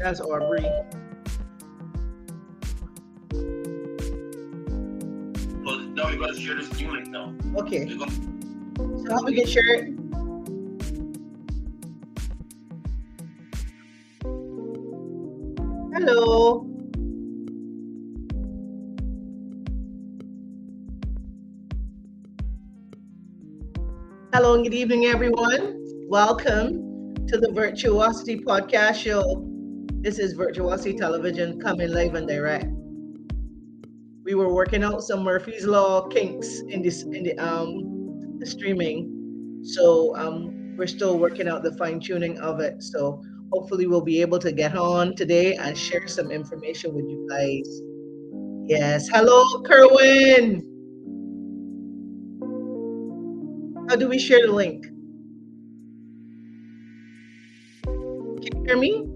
That's Aubrey. Well, now we're going to share this new link now. Okay. So how we can share it? Hello. Hello and good evening, everyone. Welcome to the Virtuosity Podcast Show. This is Virtuosity Television coming live and direct. We were working out some Murphy's Law kinks in the streaming, so we're still working out the fine tuning of it. So hopefully we'll be able to get on today and share some information with you guys. Yes. Hello, Kerwin. How do we share the link? Can you hear me?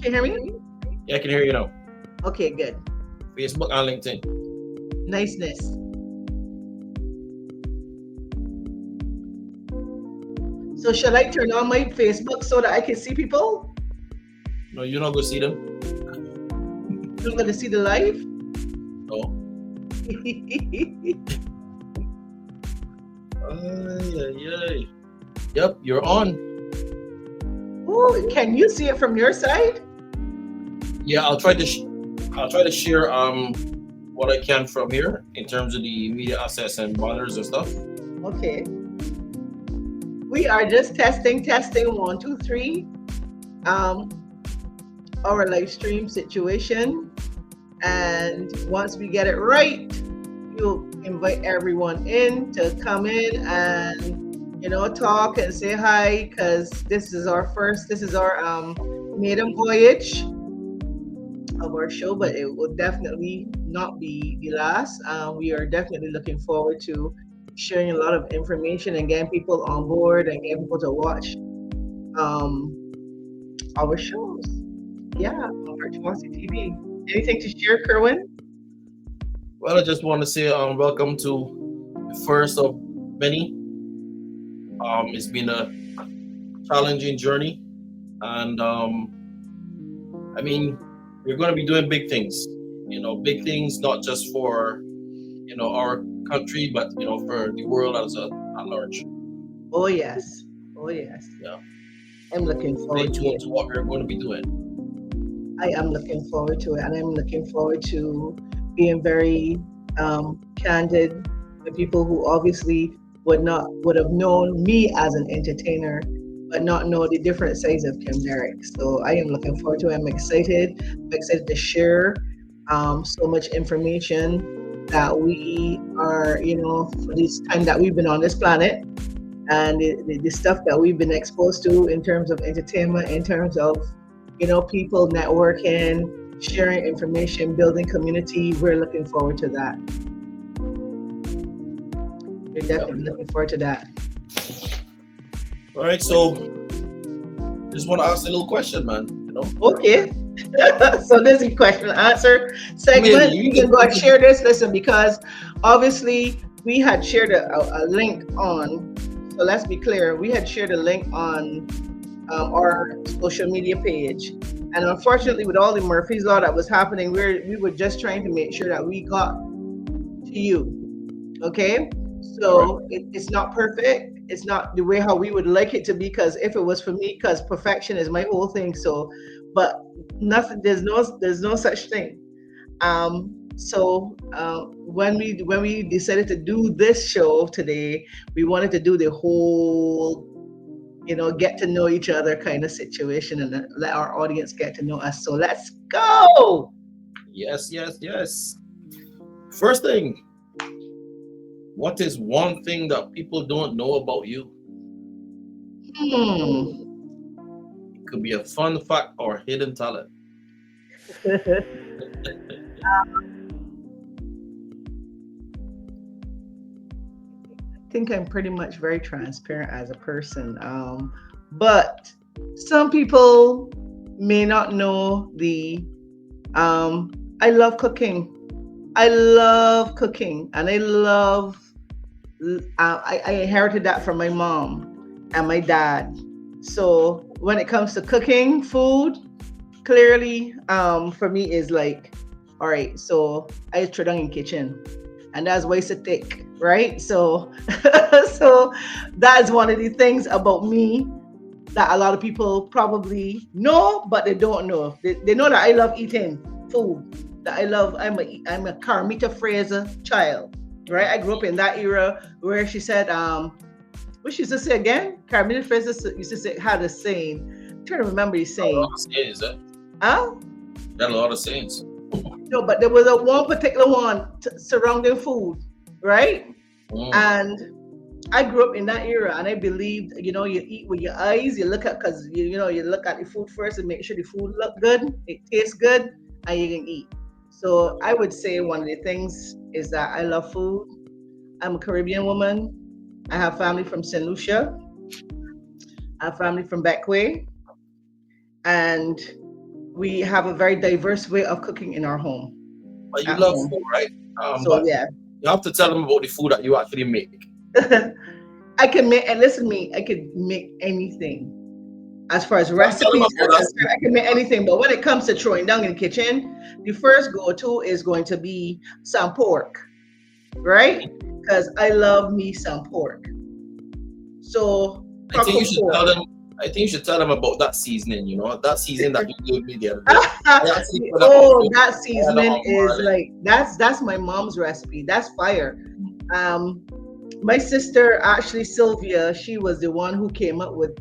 Can you hear me? Yeah, I can hear you now. Okay, good. Facebook and LinkedIn. Niceness. So shall I turn on my Facebook so that I can see people? No, you're not going to see them. You're going to see the live? No. Ay. Yep, you're on. Oh, can you see it from your side? Yeah, I'll try to share what I can from here in terms of the media access and banners and stuff. Okay. We are just testing 1, 2, 3. Our live stream situation, and once we get it right, we'll invite everyone in to come in and talk and say hi, because this is our maiden voyage of our show, but it will definitely not be the last. We are definitely looking forward to sharing a lot of information and getting people on board and getting people to watch our shows. Yeah, on Virtuosity TV. Anything to share, Kerwin? Well, I just want to say welcome to the first of many. It's been a challenging journey, and I mean, we're going to be doing big things. Big things not just for our country, but for the world at large. Oh yes. Yeah. I'm looking Stay forward to tuned it. to what we're going to be doing. I am looking forward to it, and I'm looking forward to being very candid with people who obviously would have known me as an entertainer, but not know the different sides of Kim Derrick. So I am looking forward to it. I'm excited. I'm excited to share so much information that we are, for this time that we've been on this planet, and the stuff that we've been exposed to in terms of entertainment, in terms of people networking, sharing information, building community. We're looking forward to that. We're definitely looking forward to that. All right, so just want to ask a little question, man. Okay. So this is question and answer segment. You can go and share this. Listen, because obviously we had shared a link on. So let's be clear. We had shared a link on our social media page, and unfortunately, with all the Murphy's Law that was happening, we were just trying to make sure that we got to you. Okay. So it's not perfect. It's not the way how we would like it to be, because if it was for me, because perfection is my whole thing. So, but nothing. There's no such thing. So when we decided to do this show today, we wanted to do the whole, get to know each other kind of situation, and let our audience get to know us. So let's go. Yes. First thing. What is one thing that people don't know about you? It could be a fun fact or hidden talent. I think I'm pretty much very transparent as a person. But some people may not know I love cooking. I love cooking, and I inherited that from my mom. and my dad. So when it comes to cooking food, clearly, for me is like, all right, so I throw down in kitchen, and that's why it's a thick, right? So, so that is one of the things about me that a lot of people probably know, but they don't know. They know that I love eating food. That I love. I'm a Carmita Fraser child, right? I grew up in that era where she said, what she used to say again? Carmita Fraser used to say had a saying. I'm trying to remember the A lot saying. of sayings, eh? Huh? Got a lot of sayings. No, but there was a one particular one surrounding food, right? Mm. And I grew up in that era, and I believed, you eat with your eyes. You look at because you look at the food first and make sure the food look good, it tastes good, and you can eat. So I would say one of the things is that I love food. I'm a Caribbean woman. I have family from St. Lucia. I have family from Beckway, and we have a very diverse way of cooking in our home. But you At love home. food, right? So But yeah. you have to tell them about the food that you actually make. I can make, and listen to me, I could make anything. As far as Tell them recipes are about that concerned, I seasoning. can make anything. But when it comes to throwing down in the kitchen, the first go-to is going to be some pork, right? Because I love me some pork. So I think you proper should pork. tell them. I think you should tell them about that seasoning. You know that seasoning that you gave me the other day. I actually put that on Oh, Facebook. that I had that seasoning on is Marlin. like that's my mom's recipe. That's fire. Um, my sister actually Sylvia, she was the one who came up with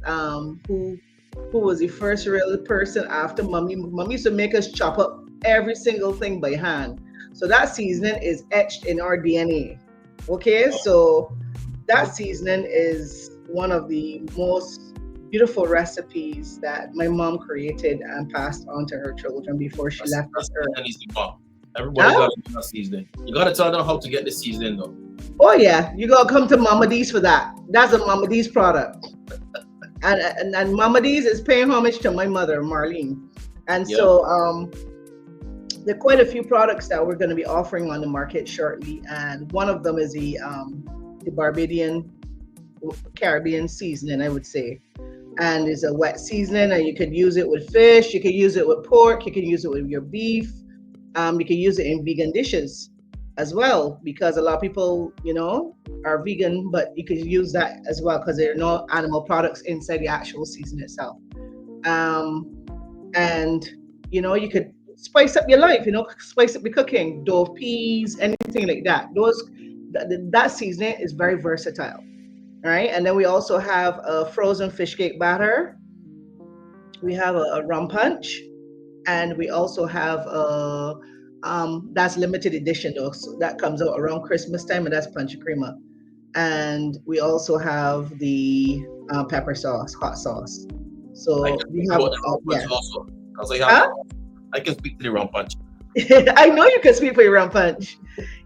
who was the first real person after mommy. Mommy used to make us chop up every single thing by hand. So that seasoning is etched in our DNA. Okay, so that seasoning is one of the most beautiful recipes that my mom created and passed on to her children before she left That this earth. seasoning is the bomb. Everybody Huh? got to do that seasoning. You got to tell them how to get the seasoning though. Oh yeah, you gotta come to Mama D's for that. That's a Mama D's product. And Mama D's is paying homage to my mother, Marlene. And Yeah. so there are quite a few products that we're going to be offering on the market shortly, and one of them is the Barbadian Caribbean seasoning, I would say, and it's a wet seasoning, and you could use it with fish, you could use it with pork, you can use it with your beef, you can use it in vegan dishes as well because a lot of people, are vegan, but you could use that as well because there are no animal products inside the actual season itself. Um, and you could spice up your life, spice up your cooking, dove peas, anything like that. That seasoning is very versatile. All right, and then we also have a frozen fish cake batter. We have a rum punch, and we also have a that's limited edition though, so that comes out around Christmas time, and that's punch crema. And we also have the pepper sauce, hot sauce. I So can we speak have, about the rum punch yeah. also because I have Huh? that. I can speak to the rum punch. I know you can speak for your rum punch.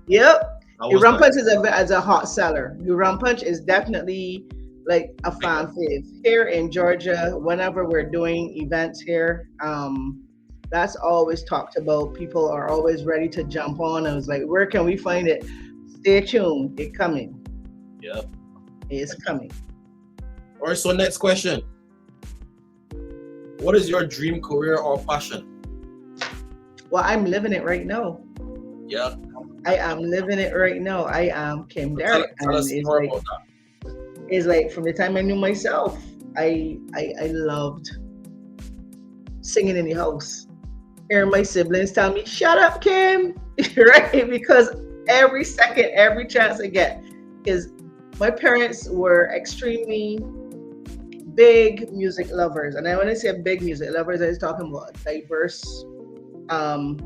Yep. That Your was rum nice. punch is a hot seller. Your rum punch is definitely like a fan fave here in Georgia. Whenever we're doing events here, that's always talked about. People are always ready to jump on. I was like, where can we find it? Stay tuned. It's coming. Yeah. It's coming. All right. So next question: what is your dream career or passion? Well, I'm living it right now. Yeah. I am living it right now. I am Kim So tell, Derrick, tell and us more about that. it's like from the time I knew myself, I loved singing in the house. Hearing my siblings tell me, "Shut up, Kim," right? Because every second, every chance I get, is my parents were extremely big music lovers, and I when I say big music lovers, I was talking about a diverse um,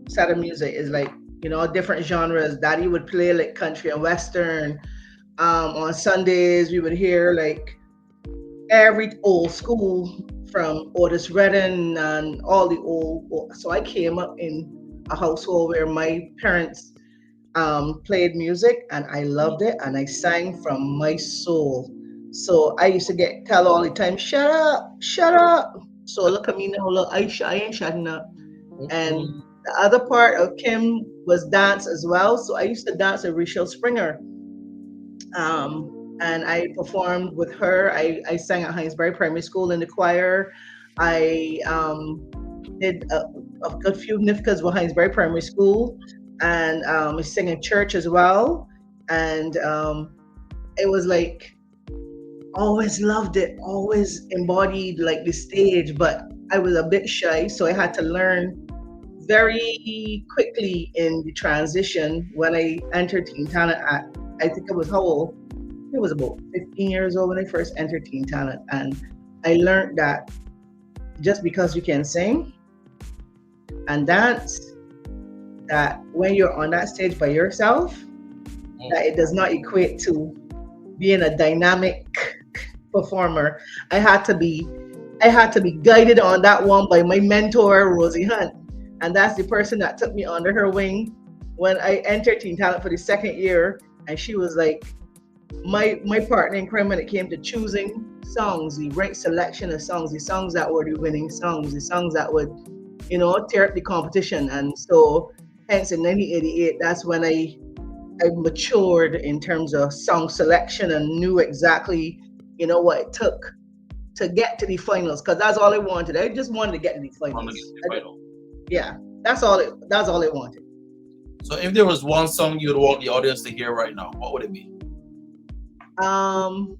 set of music. Is like different genres. Daddy would play like country and western. On Sundays, we would hear like every old school from Otis Redding and all the old. So I came up in a household where my parents played music and I loved it and I sang from my soul. So I used to get tell all the time, "Shut up, shut up." So look at me now, look, I ain't shutting up. And Mm-mm. the other part of Kim was dance as well. So I used to dance with Rachel Springer. and I performed with her. I sang at Hinesbury Primary School in the choir. I did a good few nifkas with Hinesbury Primary School, and I sang in church as well. And it was like always loved it, always embodied like the stage, but I was a bit shy, so I had to learn very quickly in the transition when I entered Teen Talent at, I think I was how old? I was about 15 years old when I first entered Teen Talent, and I learned that just because you can sing and dance, that when you're on that stage by yourself, that it does not equate to being a dynamic performer. I had to be I had to be guided on that one by my mentor, Rosie Hunt. And that's the person that took me under her wing when I entered Teen Talent for the second year. And she was like my partner in crime when it came to choosing songs, the right selection of songs, the songs that were the winning songs, the songs that would, tear up the competition. And so hence in 1988, that's when I matured in terms of song selection and knew exactly, what it took to get to the finals, because that's all I wanted. I just wanted to get to the finals. Yeah, that's all I wanted. So if there was one song you'd want the audience to hear right now, what would it be? Um,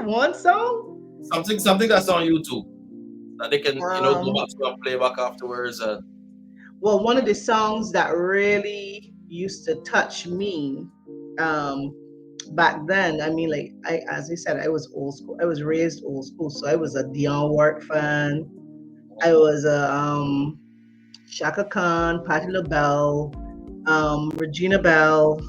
one song. Something that's on YouTube that they can go Um, back to and play back afterwards. well, one of the songs that really used to touch me, um, back then. I mean, like as I said, I was old school. I was raised old school, so I was a Dionne Warwick fan. I was a Shaka Khan, Patti LaBelle, Regina Belle,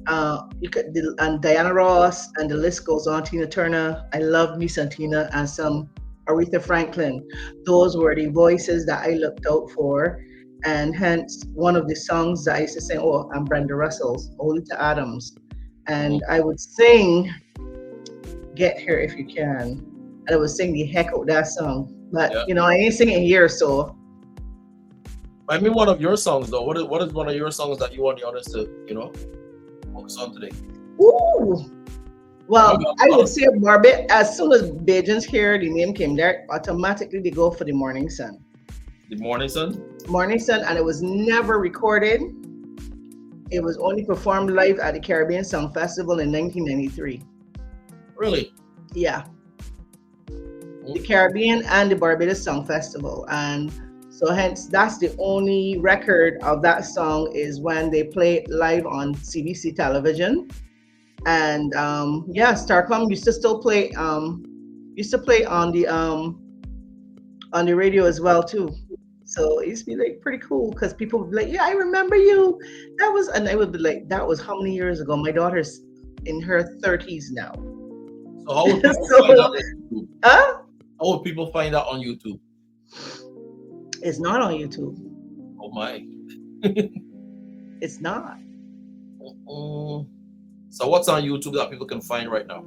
and Diana Ross, and the list goes on. Tina Turner. I loved me some Tina and some Aretha Franklin. Those were the voices that I looked out for, and hence one of the songs that I used to sing. Oh, and Brenda Russell's Olita Adams, and I would sing "Get Here If You Can," and I would sing the heck out that song. But I ain't singing here, so. I mean, one of your songs though. What is one of your songs that you want the audience to focus on today? Ooh. Well, I would say Barbie. As soon as Bajans hear the name came there, automatically they go for the Morning Sun. The Morning Sun? Morning Sun, and it was never recorded. It was only performed live at the Caribbean Song Festival in 1993. Really? Yeah. The Caribbean and the Barbados Song Festival. And so hence that's the only record of that song is when they play it live on CBC television. And Starcom used to still play on the radio as well too. So it used to be like pretty cool because people would be like, "Yeah, I remember you." And I would be like, "That was how many years ago?" My daughter's in her 30s now. So how would people find out on YouTube? Huh? How would people find out on YouTube? It's not on YouTube. Oh my! It's not. So what's on YouTube that people can find right now?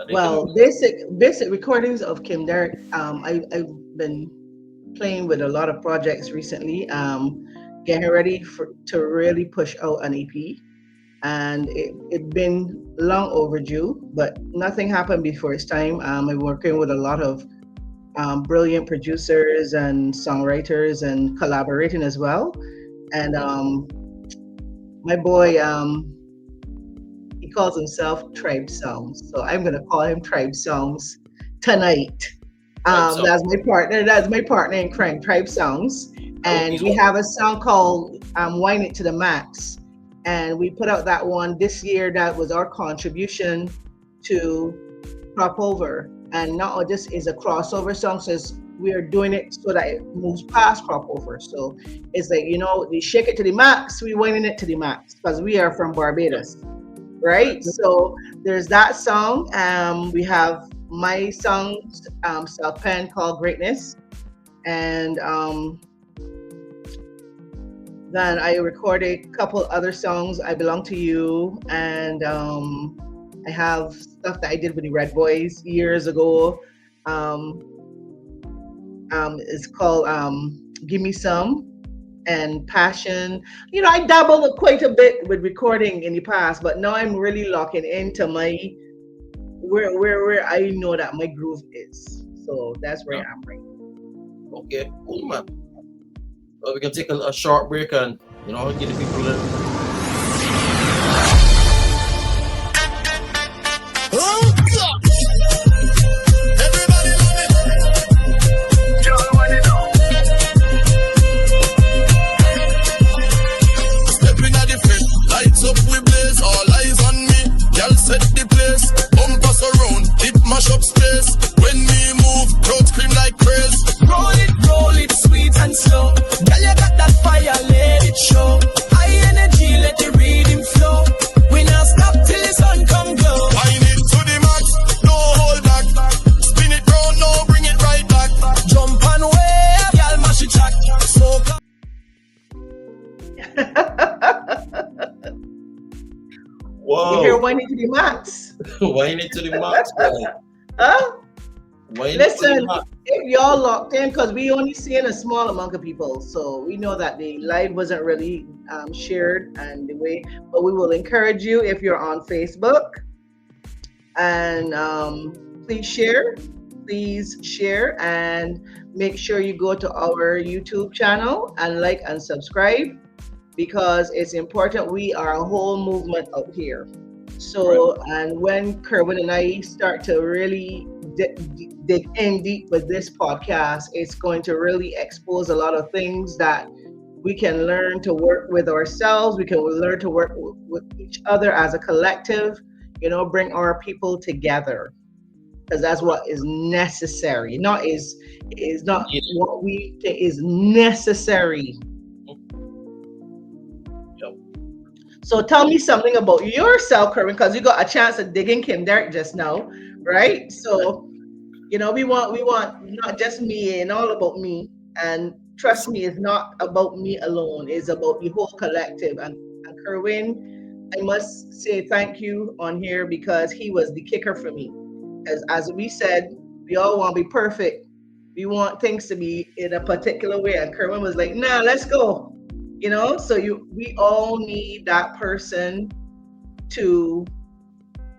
Well, basic recordings of Kim Derrick. I've been playing with a lot of projects recently. Getting ready to really push out an EP, and it's been long overdue, but nothing happened before its time. I'm working with a lot of brilliant producers and songwriters and collaborating as well. And my boy, he calls himself Tribe Songs, so I'm gonna call him Tribe Songs tonight. That's my partner. That's my partner in crime, Tribe Songs, and we have a song called "Wine It to the Max," and we put out that one this year. That was our contribution to Crop Over, and now this is a crossover song. Says we are doing it so that it moves past Crop Over. So it's like we shake it to the max, we whining it to the max because we are from Barbados. Right, so there's that song. We have my song, self-pen called Greatness, and then I recorded a couple other songs. I Belong to You, and I have stuff that I did with the Red Boys years ago. It's called Give Me Some, and passion. You know, I dabbled quite a bit with recording in the past, but now I'm really locking into my where I know that my groove is. So that's where Yeah. I am right. Okay, cool, man. Well, we can take a short break and give the people a. Oh God! Everybody love it. Y'all want it all. Stepping at the front, lights up we blaze, all eyes on me. Y'all set the place, bumpers around, it mash up space. When we move, crowd scream like crazy. Roll it, sweet and slow. Girl, you got that fire, let it show. High energy, let the rhythm flow. We not stop till the sun come glow. Wind it to the max, no hold back. Spin it round, no bring it right back. Jump and wave, y'all mash it track. So Whoa! You hear whining to the max? Whining to the max, man. Huh? Whining to Listen, the max. if y'all locked in, because we only seeing a small amount of people, so we know that the live wasn't really shared and the way, but we will encourage you if you're on Facebook and please share and make sure you go to our YouTube channel and like and subscribe because it's important. We are a whole movement up here. So, and when Kerwin and I start to really dig in deep with this podcast, it's going to really expose a lot of things that we can learn to work with ourselves. We can learn to work with each other as a collective, bring our people together because that's what is necessary. Not is not what we think is necessary. So tell me something about yourself, Kerwin, because you got a chance of digging Kim Derrick just now, right? So, we want not just me and all about me. And trust me, it's not about me alone. It's about the whole collective. And Kerwin, I must say thank you on here because he was the kicker for me. As we said, we all want to be perfect. We want things to be in a particular way. And Kerwin was like, nah, let's go. So we all need that person to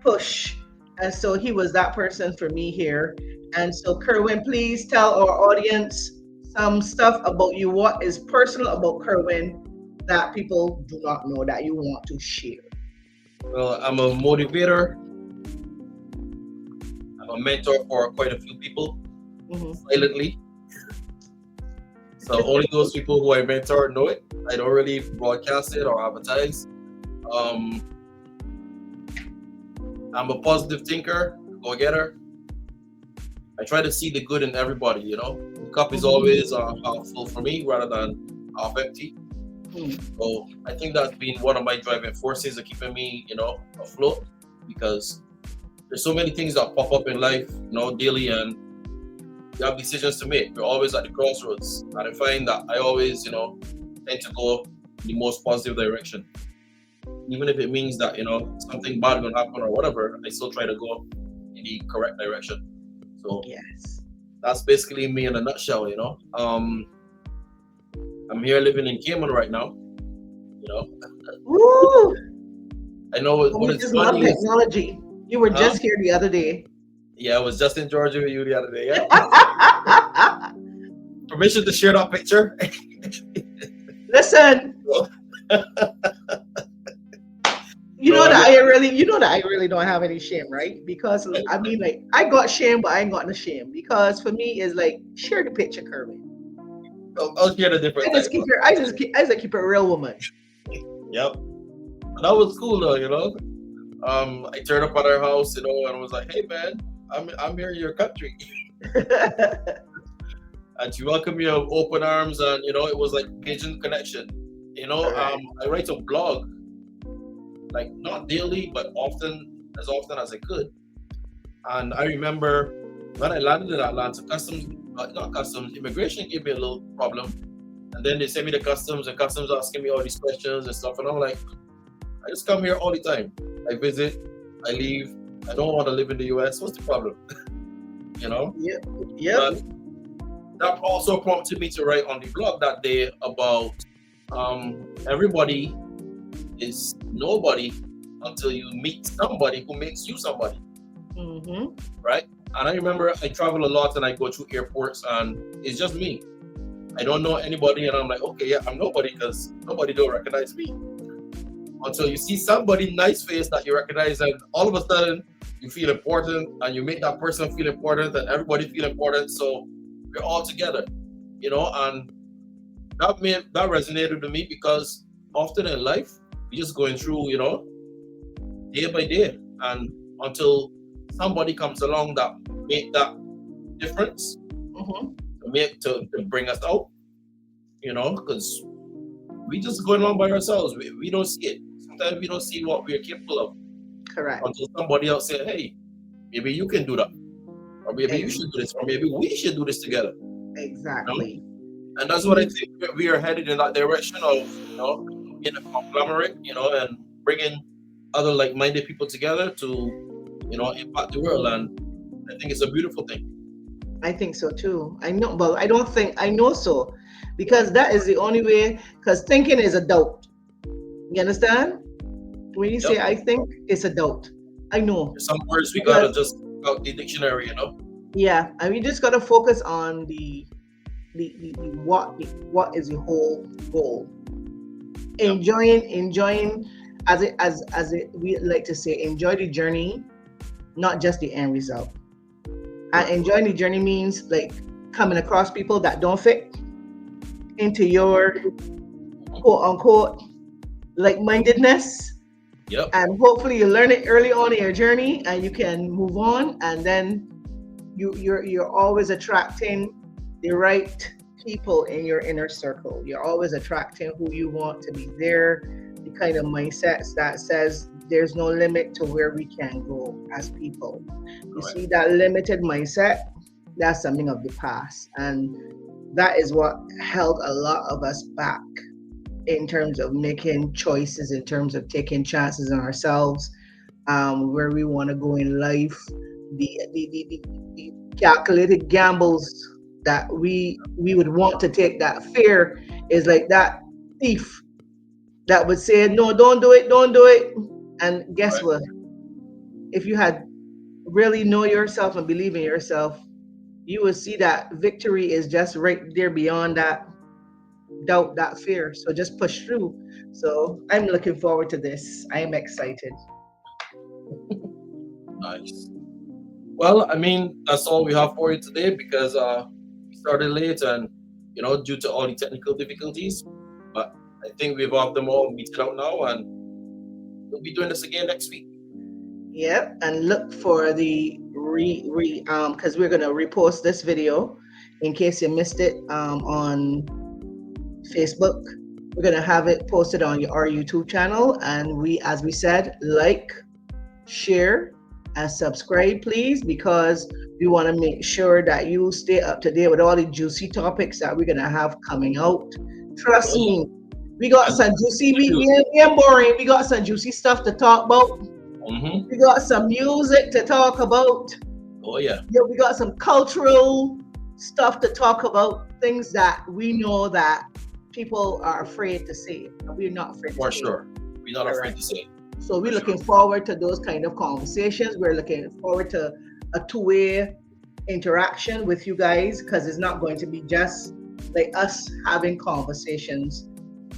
push. And so he was that person for me here. And so Kerwin, please tell our audience some stuff about you. What is personal about Kerwin that people do not know that you want to share? Well, I'm a motivator. I'm a mentor for quite a few people, silently. So only those people who I mentor know it. I don't really broadcast it or advertise. I'm a positive thinker, go-getter. I try to see the good in everybody, The cup is always half full for me rather than half empty. So I think that's been one of my driving forces of keeping me, afloat because there's so many things that pop up in life, daily, and you have decisions to make. You're always at the crossroads. And I find that I always, tend to go in the most positive direction. Even if it means that, something bad will happen or whatever, I still try to go in the correct direction. So yes, that's basically me in a nutshell, I'm here living in Cayman right now, Woo! I know what it's funny is technology. You were just here the other day. Yeah, I was just in Georgia with you the other day. Yeah. Permission to share that picture? Listen. You know that I really don't have any shame, right? Because I mean, like, I got shame, but I ain't got no shame. Because for me, it's like share the picture, Kerwin. I'll share the different. I just keep a real woman. Yep. That was cool though, I turned up at her house, and I was like, "Hey, man, I'm here in your country," and she welcomed me with open arms, and it was like Cajun connection. I write a blog, like not daily, but as often as I could. And I remember when I landed in Atlanta, immigration gave me a little problem, and then they sent me to customs, and customs asking me all these questions and stuff, and I'm like, I just come here all the time. I visit, I leave. I don't want to live in the US. What's the problem? Yeah. That also prompted me to write on the blog that day about everybody is nobody until you meet somebody who makes you somebody, right? And I remember I travel a lot and I go through airports and it's just me. I don't know anybody, and I'm like, okay, yeah, I'm nobody because nobody don't recognize me. Until you see somebody nice face that you recognize, and all of a sudden you feel important, and you make that person feel important, and everybody feel important. So we're all together, and that resonated with me because often in life we're just going through, day by day, and until somebody comes along that make that difference, to bring us out, because we just going on by ourselves. We don't see it. Sometimes we don't see what we're capable of. Correct. Until somebody else say, hey, maybe you can do that. Or maybe you should do this. Or maybe we should do this together. Exactly. And that's what I think we are headed in that direction of, being a conglomerate, and bringing other like-minded people together to, impact the world. And I think it's a beautiful thing. I think so too. I know, well, I know so, because that is the only way, because thinking is a doubt. You understand? When you say I think, it's a doubt. I know. Some words we gotta just out the dictionary, Yeah, and we just gotta focus on the what is the whole goal. Enjoying as we like to say, enjoy the journey, not just the end result. And enjoying the journey means like coming across people that don't fit into your quote unquote like-mindedness. Yep. And hopefully you learn it early on in your journey and you can move on, and then you're always attracting the right people in your inner circle. You're always attracting who you want to be there, the kind of mindsets that says there's no limit to where we can go as people. You see, that limited mindset, that's something of the past. And that is what held a lot of us back in terms of making choices, in terms of taking chances on ourselves, where we want to go in life, the calculated gambles that we would want to take. That fear is like that thief that would say, no, don't do it. And guess what? If you had really know yourself and believe in yourself, you will see that victory is just right there beyond that doubt, that fear. So just push through. So I'm looking forward to this. I am excited. Nice. Well, I mean, that's all we have for you today because we started late and, due to all the technical difficulties. But I think we've got them all meted out now, and we'll be doing this again next week. Yep, and look for the because we're gonna repost this video in case you missed it on Facebook. We're gonna have it posted on our YouTube channel, and as we said, like, share, and subscribe, please, because we want to make sure that you stay up to date with all the juicy topics that we're gonna have coming out. Trust me, we got some juicy. We ain't boring. We got some juicy stuff to talk about. We got some music to talk about. Oh yeah. Yeah, we got some cultural stuff to talk about. Things that we know that people are afraid to say, and we're not afraid to say. For sure, we're not afraid to say. So we're looking forward to those kind of conversations. We're looking forward to a two-way interaction with you guys, because it's not going to be just like us having conversations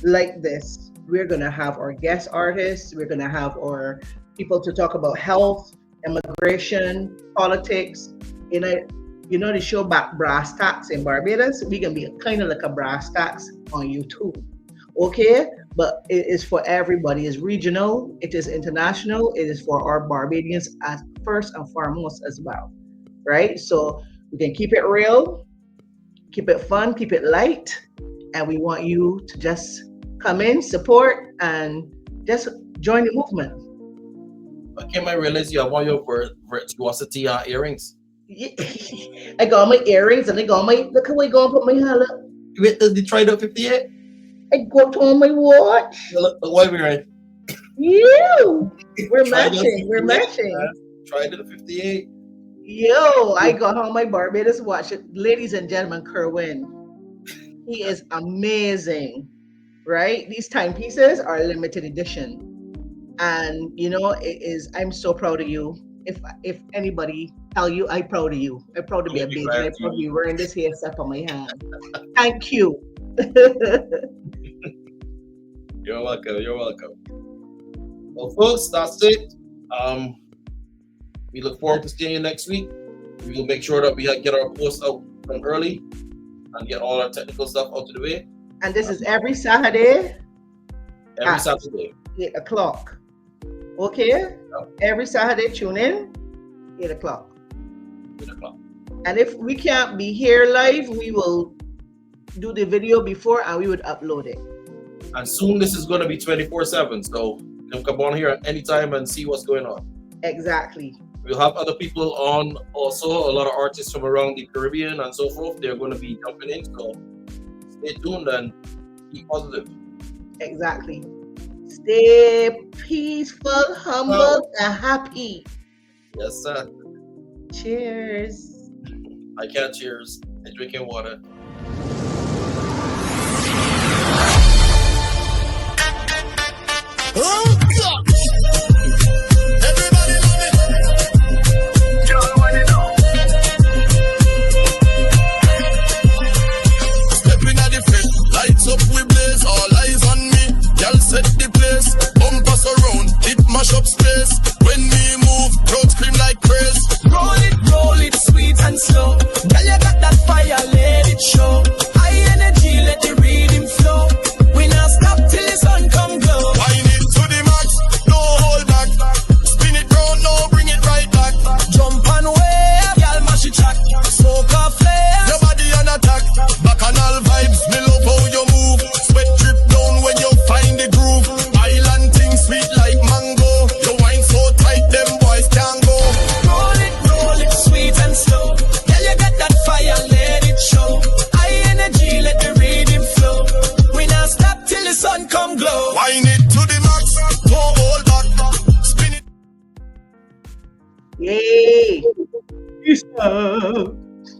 like this. We're going to have our guest artists. We're going to have our people to talk about health, immigration, politics. You know the show back Brass Tacks in Barbados? We can be kind of like a Brass Tacks on YouTube. Okay? But it is for everybody. It's regional, it is international, it is for our Barbadians as first and foremost as well. Right? So we can keep it real, keep it fun, keep it light, and we want you to just come in, support, and just join the movement. I can't realize you have all your Virtuosity earrings. I got my earrings and I got my, look how I go and put my hair up. Wait, did you try the 58? I got on my watch. Look, what are we right? You. We're matching. We're matching. Try the 58. Yo, I got on my Barbados watch. Ladies and gentlemen, Kerwin. He is amazing. right? These timepieces are limited edition. And you know, it is, I'm so proud of you. If anybody tell you, I'm proud of you. I'm proud to be a Maybe bitch. I'm glad proud to to. be wearing this hair stuff on my hand. Thank you. You're welcome. You're welcome. Well, folks, that's it. We look forward to seeing you next week. We will make sure that we get our posts out from early and get all our technical stuff out of the way. And this is every Saturday Every at Saturday. 8 o'clock. Okay? Every Saturday, tune in, 8 o'clock. 8 o'clock. And if we can't be here live, we will do the video before and we would upload it. And soon this is going to be 24/7. So you can come on here at any time and see what's going on. Exactly. We'll have other people on also, a lot of artists from around the Caribbean and so forth. They're going to be jumping in. So stay tuned and be positive. Exactly. Stay peaceful, humble, and happy. Yes, sir. Cheers. I can't cheers. I'm drinking water. Oh God! Everybody love it. Y'all want it now. Stepping at the front, lights up we blaze, all eyes on me. Y'all set the place, bumpers around, it mash up space. When we move, crowd scream like praise. Roll it, sweet and slow. Girl, you got that fire, let it show. High energy, let the rhythm flow. We not stop till the sun come glow. Wine it to the max, no hold back. Spin it round, no bring it right back. Jump and wave, girl, mash it track. Soak off flares. Your body on attack, bacchanal vibes. Me love how you move. Sweat drip down when you find the groove. Island thing sweet like mango. Your wine so tight, them boys can't go. Roll it, sweet and slow. Girl, you got that fire, let it show. High energy, let the rhythm flow. We not stop till the sun come glow. Wine it to the max, no hold back. Spin it. Yay. Peace out.